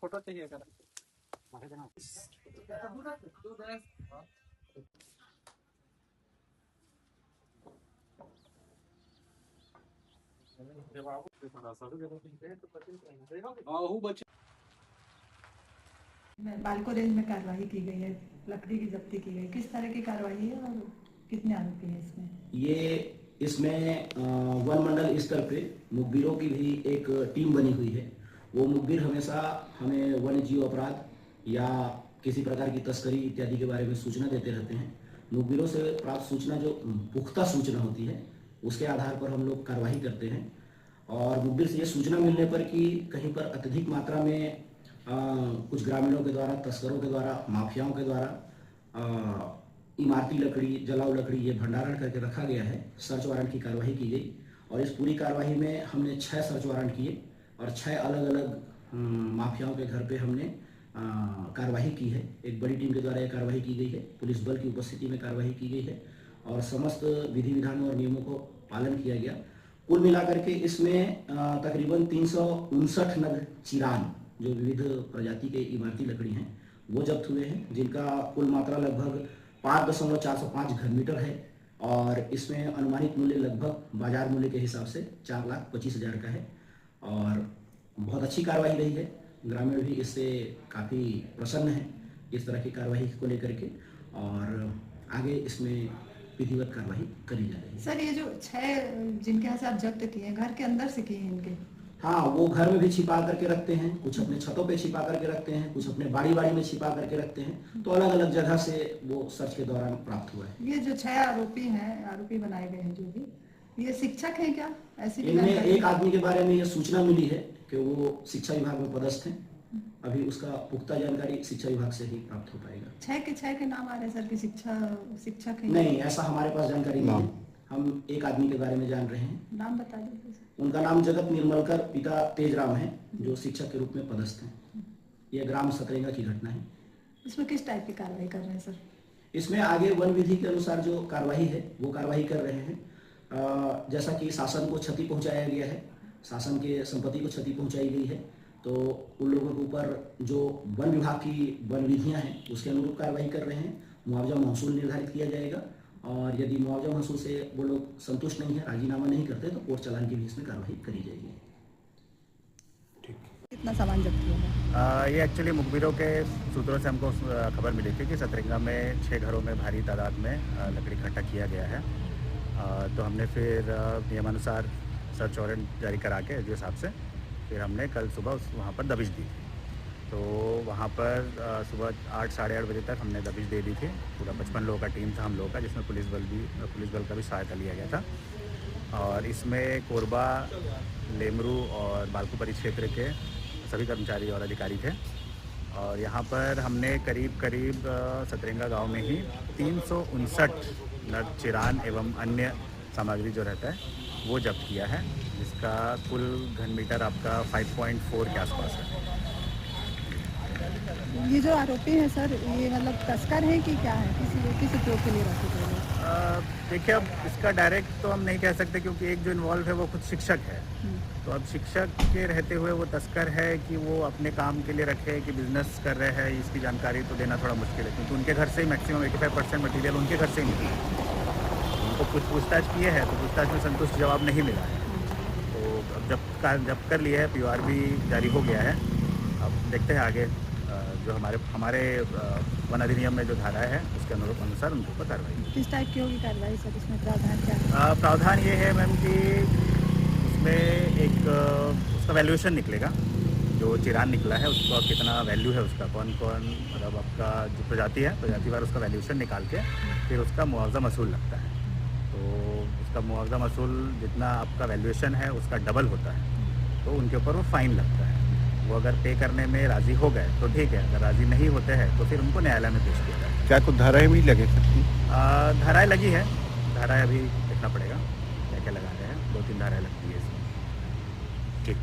Photo चाहिए कर बालको range में कार्रवाई की गई है, लकड़ी की जब्ती की गई, किस तरह की कार्रवाई है और कितने आरोपी हैं इसमें? इसमें वन मंडल स्तर पे मुखबिरों की भी एक टीम बनी हुई है। वो मुखबिर हमेशा हमें वन्य जीव अपराध या किसी प्रकार की तस्करी इत्यादि के बारे में सूचना देते रहते हैं। मुखबिरों से प्राप्त सूचना जो पुख्ता सूचना होती है उसके आधार पर हम लोग कार्रवाई करते हैं। और मुखबिर से ये सूचना मिलने पर कि कहीं पर अत्यधिक मात्रा में कुछ ग्रामीणों के द्वारा, तस्करों के द्वारा, माफियाओं के द्वारा इमारती लकड़ी, जलाऊ लकड़ी ये भंडारण करके रखा गया है, सर्च वारंट की कार्रवाई की गई। और इस पूरी कार्रवाई में हमने 6 सर्च वारंट किए और 6 अलग अलग माफियाओं के घर पे हमने कार्रवाई की है। एक बड़ी टीम के द्वारा यह कार्रवाई की गई है, पुलिस बल की उपस्थिति में कार्रवाई की गई है और समस्त विधि विधानों और नियमों को पालन किया गया। कुल मिलाकर के इसमें तकरीबन 359 नग चिरान जो विविध प्रजाति के इमारती लकड़ी हैं वो जब्त हुए हैं, जिनका कुल मात्रा लगभग 5.405 घन मीटर है और इसमें अनुमानित मूल्य लगभग बाजार मूल्य के हिसाब से 4,25,000 का है। और बहुत अच्छी कार्रवाई रही है, ग्रामीण भी इससे काफ़ी प्रसन्न है इस तरह की कार्रवाई को लेकर के और आगे इसमें विधिवत कार्रवाई करी जा रही है। सर, ये जो 6 जिनके यहाँ से आप जब्त किए हैं, घर के अंदर से किए हैं इनके? हाँ, वो घर में भी छिपा करके रखते हैं, कुछ अपने छतों पे छिपा करके रखते हैं, कुछ अपने बाड़ी में छिपा करके रखते हैं। तो अलग अलग जगह से वो सर्च के दौरान प्राप्त हुआ है। ये जो 6 आरोपी बनाए गए हैं, जो भी ये शिक्षक हैं क्या? ऐसी इनमें एक आदमी के बारे में ये सूचना मिली है कि वो शिक्षा विभाग में पदस्थ हैं। अभी उसका पुख्ता जानकारी शिक्षा विभाग से ही प्राप्त हो पाएगा। 6 के नाम आ रहे हैं सर कि शिक्षक है? नहीं, ऐसा हमारे पास जानकारी नहीं है। हम एक आदमी के बारे में जान रहे हैं। नाम बता दीजिए। उनका नाम जगत निर्मलकर पिता तेजराम है, जो शिक्षक के रूप में पदस्थ हैं। यह ग्राम सतरेंगा की घटना है। इसमें किस टाइप की कार्रवाई कर रहे हैं सर? इसमें आगे वन विधि के अनुसार जो कार्रवाई है वो कार्रवाई कर रहे हैं। जैसा कि शासन को क्षति पहुंचाया गया है, शासन के संपत्ति को क्षति पहुंचाई गई है, तो उन लोगों के ऊपर जो वन विभाग की वन विधियाँ हैं उसके अनुरूप कार्रवाई कर रहे हैं। मुआवजा महसूल निर्धारित किया जाएगा और यदि मुआवजा महसूल से वो लोग संतुष्ट नहीं है, राजीनामा नहीं करते, तो कोर्ट चालान की भी इसमें कार्रवाई करी जाएगी। ठीक। कितना सामान जब्त किया है? ये एक्चुअली मुखबिरों के सूत्रों से हमको खबर मिली थी कि सतरंगा में 6 घरों में भारी तादाद में लकड़ी इकट्ठा किया गया है। तो हमने फिर नियमानुसार सर्च वारंट जारी करा के एसडीओ साहब से फिर हमने कल सुबह वहाँ पर दबिश दी थी। तो वहाँ पर सुबह 8 साढ़े 8 बजे तक हमने दबिश दे दी थी। पूरा 55 लोगों का टीम था हम लोगों का, जिसमें पुलिस बल का भी सहायता लिया गया था। और इसमें कोरबा, लेमरू और बालको परिक्षेत्र के सभी कर्मचारी और अधिकारी थे। और यहाँ पर हमने करीब सतरंगा गांव में ही 359 नग चिरान एवं अन्य सामग्री जो रहता है वो जब्त किया है, जिसका कुल घन मीटर आपका 5.4 के आसपास है। ये जो आरोपी हैं सर, ये मतलब तस्कर हैं कि क्या है? किसी उपयोग के लिए रखे गए? देखिए, अब इसका डायरेक्ट तो हम नहीं कह सकते, क्योंकि एक जो इन्वॉल्व है वो खुद शिक्षक है। तो अब शिक्षक के रहते हुए वो तस्कर है कि वो अपने काम के लिए रखे कि बिजनेस कर रहे हैं, इसकी जानकारी तो देना थोड़ा मुश्किल है, क्योंकि उनके घर से ही मैक्सिमम 85% मटीरियल उनके घर से ही मिला है। उनको कुछ पूछताछ किए हैं तो पूछताछ में संतुष्ट जवाब नहीं मिला है। तो अब जब कर लिया है, POR भी जारी हो गया है। अब देखते हैं आगे जो हमारे वन अधिनियम में जो धारा है उसके अनुसार उनको ऊपर कार्रवाई। किस टाइप की होगी कार्रवाई सर? इसमें प्रावधान क्या है? प्रावधान ये है मैम कि उसमें एक उसका वैल्यूएशन निकलेगा। जो चिरान निकला है उसका कितना वैल्यू है, उसका कौन मतलब आपका जो प्रजातिवार उसका वैल्यूएशन निकाल के फिर उसका मुआवजा मसूल लगता है। तो उसका मुआवजा मसूल जितना आपका वैल्यूएशन है उसका डबल होता है, तो उनके ऊपर वो फाइन लगता है। वो अगर पे करने में राज़ी हो गए तो ठीक है, अगर राज़ी नहीं होते हैं तो फिर उनको न्यायालय में पेश किया जाए। क्या कुछ धाराएं भी लगे सकती? धाराएं लगी है, धाराएं अभी देखना पड़ेगा क्या क्या लगा रहे हैं। 2-3 धाराएं लगती है इसमें। ठीक।